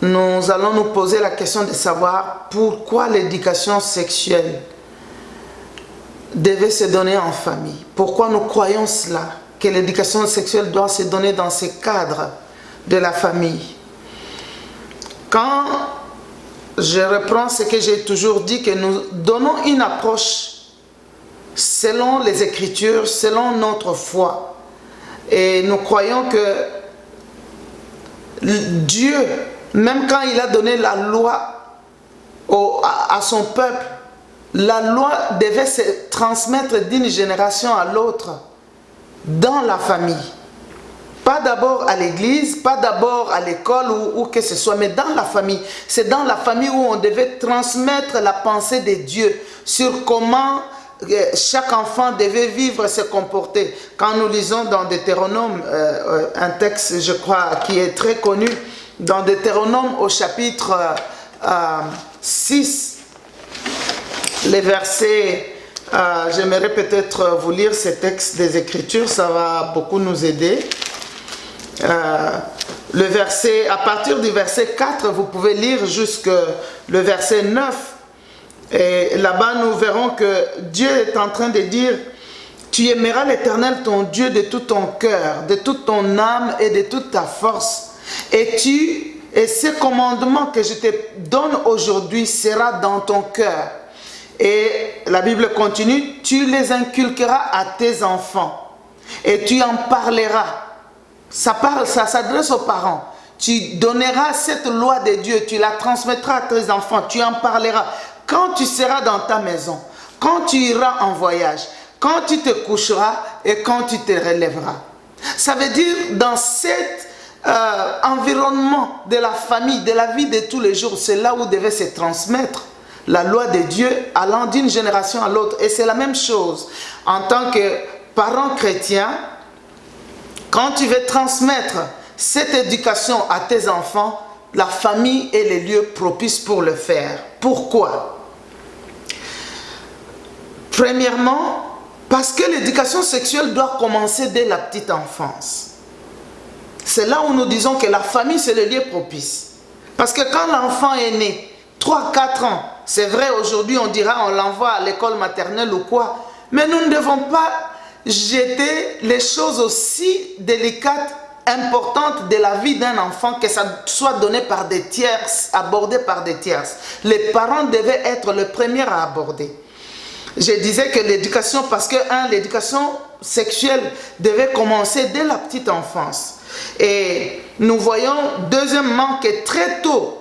Nous allons nous poser la question de savoir pourquoi l'éducation sexuelle devait se donner en famille. Pourquoi nous croyons cela, que l'éducation sexuelle doit se donner dans ce cadre de la famille. Quand je reprends ce que j'ai toujours dit, que nous donnons une approche selon les Écritures, selon notre foi. Et nous croyons que Dieu, même quand il a donné la loi à son peuple, la loi devait se transmettre d'une génération à l'autre dans la famille. Pas d'abord à l'église, pas d'abord à l'école ou que ce soit, mais dans la famille. C'est dans la famille où on devait transmettre la pensée de Dieu sur comment chaque enfant devait vivre, se comporter. Quand nous lisons dans Deutéronome, un texte, je crois, qui est très connu, dans Deutéronome au chapitre 6, les versets, j'aimerais peut-être vous lire ces textes des Écritures, ça va beaucoup nous aider. Le verset, à partir du verset 4, vous pouvez lire jusqu'au verset 9. Et là-bas, nous verrons que Dieu est en train de dire: tu aimeras l'Éternel ton Dieu de tout ton cœur, de toute ton âme et de toute ta force. Et ce commandement que je te donne aujourd'hui sera dans ton cœur. Et la Bible continue: tu les inculqueras à tes enfants et tu en parleras. Ça s'adresse aux parents. Tu donneras cette loi de Dieu, tu la transmettras à tes enfants, tu en parleras. Quand tu seras dans ta maison, quand tu iras en voyage, quand tu te coucheras et quand tu te relèveras. Ça veut dire dans cet environnement de la famille, de la vie de tous les jours, c'est là où devait se transmettre la loi de Dieu allant d'une génération à l'autre. Et c'est la même chose en tant que parent chrétien. Quand tu veux transmettre cette éducation à tes enfants, la famille est le lieu propice pour le faire. Pourquoi? Premièrement, parce que l'éducation sexuelle doit commencer dès la petite enfance. C'est là où nous disons que la famille, c'est le lieu propice. Parce que quand l'enfant est né, 3-4 ans, c'est vrai, aujourd'hui on dira on l'envoie à l'école maternelle ou quoi, mais nous ne devons pas jeter les choses aussi délicates, importantes de la vie d'un enfant, que ça soit donné par des tierces, abordé par des tierces. Les parents devaient être les premiers à aborder. Je disais que l'éducation, parce que l'éducation sexuelle devait commencer dès la petite enfance. Et nous voyons deuxièmement que très tôt,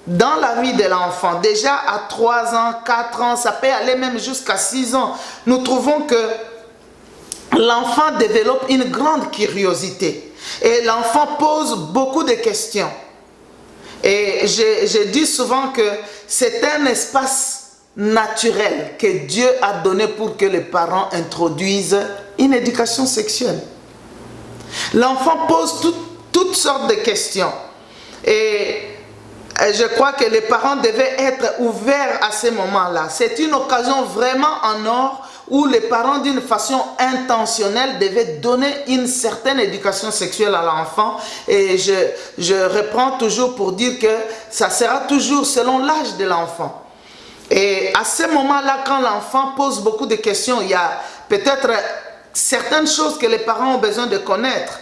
dans la vie de l'enfant, déjà à 3 ans, 4 ans, ça peut aller même jusqu'à 6 ans, nous trouvons que l'enfant développe une grande curiosité. Et l'enfant pose beaucoup de questions. Et je dis souvent que c'est un espace naturel que Dieu a donné pour que les parents introduisent une éducation sexuelle. L'enfant pose toutes sortes de questions. Et je crois que les parents devaient être ouverts à ce moment-là. C'est une occasion vraiment en or où les parents, d'une façon intentionnelle, devaient donner une certaine éducation sexuelle à l'enfant. Et je reprends toujours pour dire que ça sera toujours selon l'âge de l'enfant. Et à ce moment-là, quand l'enfant pose beaucoup de questions, il y a peut-être certaines choses que les parents ont besoin de connaître.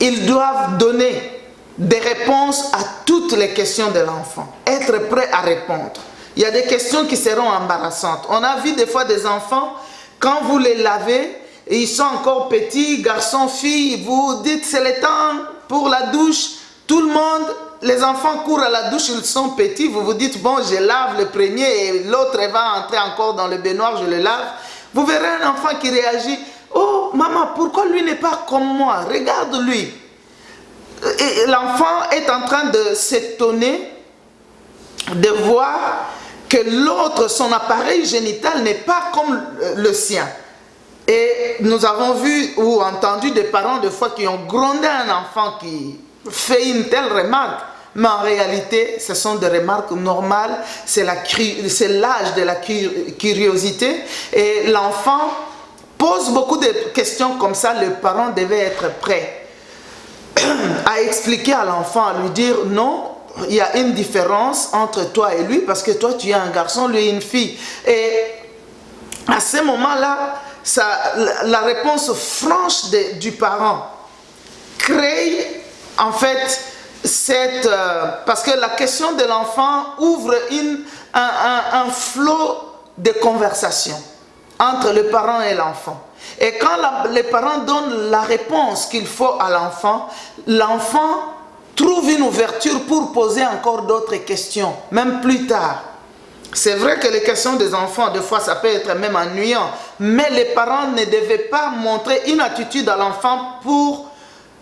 Ils doivent donner des réponses à toutes les questions de l'enfant. Être prêt à répondre. Il y a des questions qui seront embarrassantes. On a vu des fois des enfants, quand vous les lavez, et ils sont encore petits, garçons, filles, vous dites c'est le temps pour la douche, tout le monde, les enfants courent à la douche, ils sont petits, vous vous dites bon je lave le premier et l'autre va entrer encore dans le baignoire, je le lave. Vous verrez un enfant qui réagit, oh maman, pourquoi lui n'est pas comme moi, regarde lui. Et l'enfant est en train de s'étonner de voir que l'autre, son appareil génital n'est pas comme le sien. Et nous avons vu ou entendu des parents de fois qui ont grondé un enfant qui fait une telle remarque. Mais en réalité, ce sont des remarques normales, c'est l'âge de la curiosité. Et l'enfant pose beaucoup de questions comme ça, les parents devaient être prêts. à expliquer à l'enfant, à lui dire non, il y a une différence entre toi et lui parce que toi tu es un garçon, lui une fille. Et à ce moment-là, la réponse franche du parent crée en fait parce que la question de l'enfant ouvre un flot de conversation entre le parent et l'enfant. Et quand les parents donnent la réponse qu'il faut à l'enfant, l'enfant trouve une ouverture pour poser encore d'autres questions, même plus tard. C'est vrai que les questions des enfants, des fois, ça peut être même ennuyant, mais les parents ne devaient pas montrer une attitude à l'enfant pour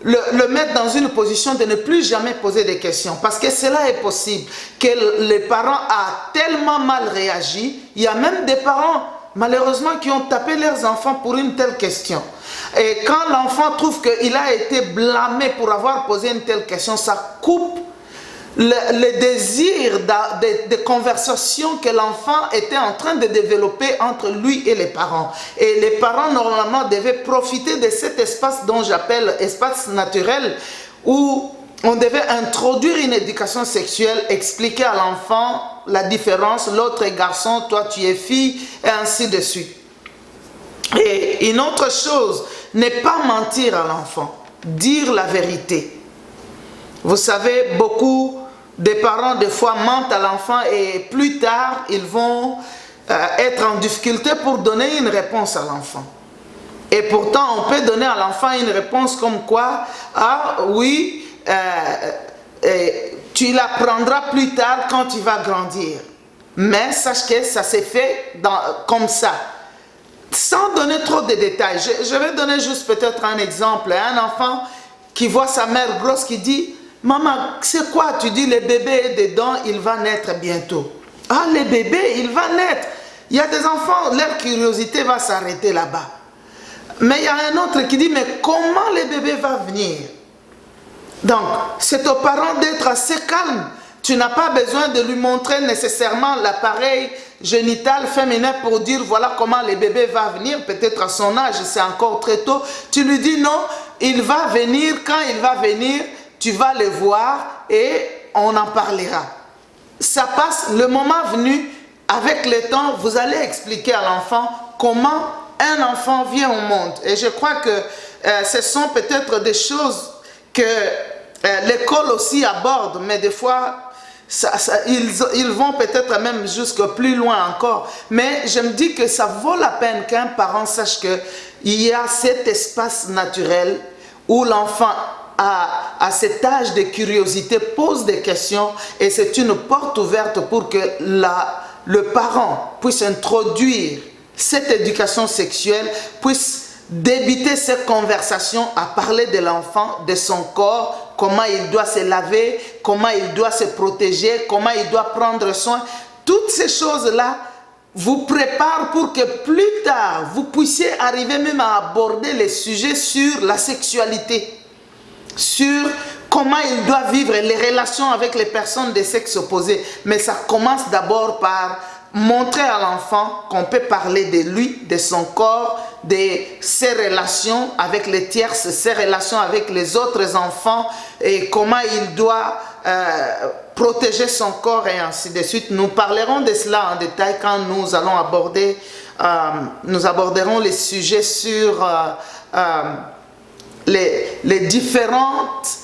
le mettre dans une position de ne plus jamais poser des questions. Parce que cela est possible, que les parents aient tellement mal réagi. Il y a même des parents, malheureusement, qui ont tapé leurs enfants pour une telle question. Et quand l'enfant trouve qu'il a été blâmé pour avoir posé une telle question, ça coupe le désir de conversation que l'enfant était en train de développer entre lui et les parents. Et les parents, normalement, devaient profiter de cet espace dont j'appelle espace naturel, où on devait introduire une éducation sexuelle, expliquer à l'enfant la différence, l'autre est garçon, toi tu es fille, et ainsi de suite. Et une autre chose, ne pas mentir à l'enfant, dire la vérité. Vous savez, beaucoup de parents, des fois, mentent à l'enfant et plus tard, ils vont être en difficulté pour donner une réponse à l'enfant. Et pourtant, on peut donner à l'enfant une réponse comme quoi, ah oui, tu l'apprendras plus tard quand tu vas grandir. Mais sache que ça s'est fait comme ça. Sans donner trop de détails, je vais donner juste peut-être un exemple. Un enfant qui voit sa mère grosse qui dit, maman, c'est quoi? Tu dis le bébé est dedans, il va naître bientôt. Ah, le bébé, il va naître. Il y a des enfants, leur curiosité va s'arrêter là-bas. Mais il y a un autre qui dit, mais comment le bébé va venir? Donc, c'est aux parents d'être assez calmes. Tu n'as pas besoin de lui montrer nécessairement l'appareil génital féminin pour dire voilà comment le bébé va venir. Peut-être à son âge, c'est encore très tôt. Tu lui dis non, il va venir. Quand il va venir, tu vas le voir et on en parlera. Ça passe, le moment venu, avec le temps, vous allez expliquer à l'enfant comment un enfant vient au monde. Et je crois que ce sont peut-être des choses que l'école aussi aborde, mais des fois, ils vont peut-être même jusque plus loin encore. Mais je me dis que ça vaut la peine qu'un parent sache qu'il y a cet espace naturel où l'enfant à cet âge de curiosité pose des questions et c'est une porte ouverte pour que le parent puisse introduire cette éducation sexuelle, puisse débuter cette conversation à parler de l'enfant, de son corps, comment il doit se laver, comment il doit se protéger, comment il doit prendre soin. Toutes ces choses-là vous préparent pour que plus tard, vous puissiez arriver même à aborder les sujets sur la sexualité, sur comment il doit vivre les relations avec les personnes de sexe opposé. Mais ça commence d'abord par montrer à l'enfant qu'on peut parler de lui, de son corps, de ses relations avec les tierces, ses relations avec les autres enfants et comment il doit protéger son corps et ainsi de suite. Nous parlerons de cela en détail quand nous allons aborder, nous aborderons les sujets sur les différentes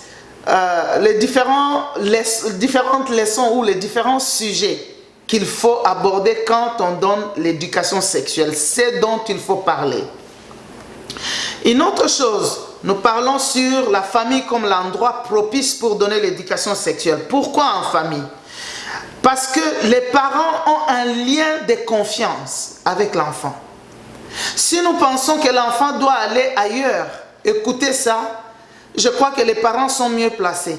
leçons ou les différents sujets qu'il faut aborder quand on donne l'éducation sexuelle. C'est dont il faut parler. Une autre chose, nous parlons sur la famille comme l'endroit propice pour donner l'éducation sexuelle. Pourquoi en famille? Parce que les parents ont un lien de confiance avec l'enfant. Si nous pensons que l'enfant doit aller ailleurs, écoutez ça, je crois que les parents sont mieux placés.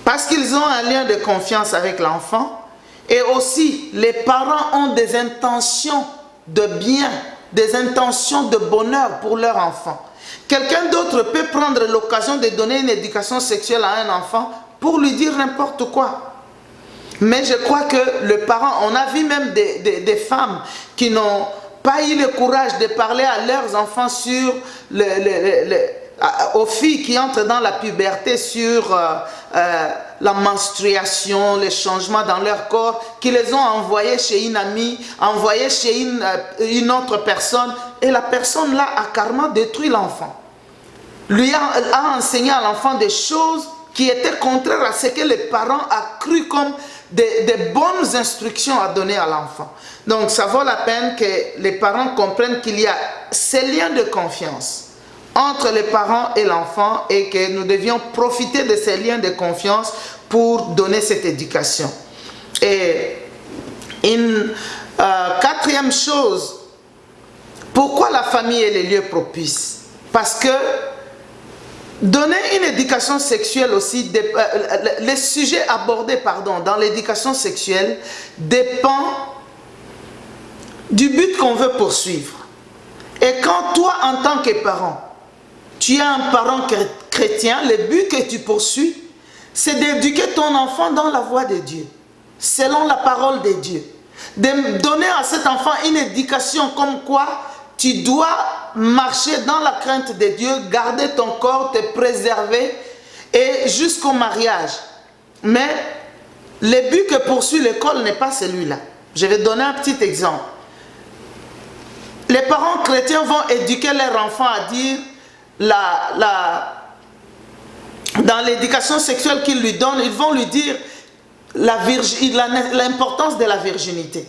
Parce qu'ils ont un lien de confiance avec l'enfant. Et aussi, les parents ont des intentions de bien, des intentions de bonheur pour leur enfant. Quelqu'un d'autre peut prendre l'occasion de donner une éducation sexuelle à un enfant pour lui dire n'importe quoi. Mais je crois que le parent, on a vu même des femmes qui n'ont pas eu le courage de parler à leurs enfants sur aux filles qui entrent dans la puberté sur la menstruation, les changements dans leur corps, qui les ont envoyées chez une amie, envoyées chez une autre personne, et la personne là a carrément détruit l'enfant. Lui a enseigné à l'enfant des choses qui étaient contraires à ce que les parents ont cru comme des bonnes instructions à donner à l'enfant. Donc ça vaut la peine que les parents comprennent qu'il y a ces liens de confiance entre les parents et l'enfant et que nous devions profiter de ces liens de confiance pour donner cette éducation. Et une quatrième chose, pourquoi la famille est le lieu propice? Parce que donner une éducation sexuelle aussi, les sujets abordés dans l'éducation sexuelle dépend du but qu'on veut poursuivre. Et quand toi, en tant que parent, tu es un parent chrétien, le but que tu poursuis, c'est d'éduquer ton enfant dans la voie de Dieu, selon la parole de Dieu. De donner à cet enfant une éducation comme quoi tu dois marcher dans la crainte de Dieu, garder ton corps, te préserver et jusqu'au mariage. Mais le but que poursuit l'école n'est pas celui-là. Je vais donner un petit exemple. Les parents chrétiens vont éduquer leurs enfants à dire dans l'éducation sexuelle qu'ils lui donnent, ils vont lui dire l'importance de la virginité.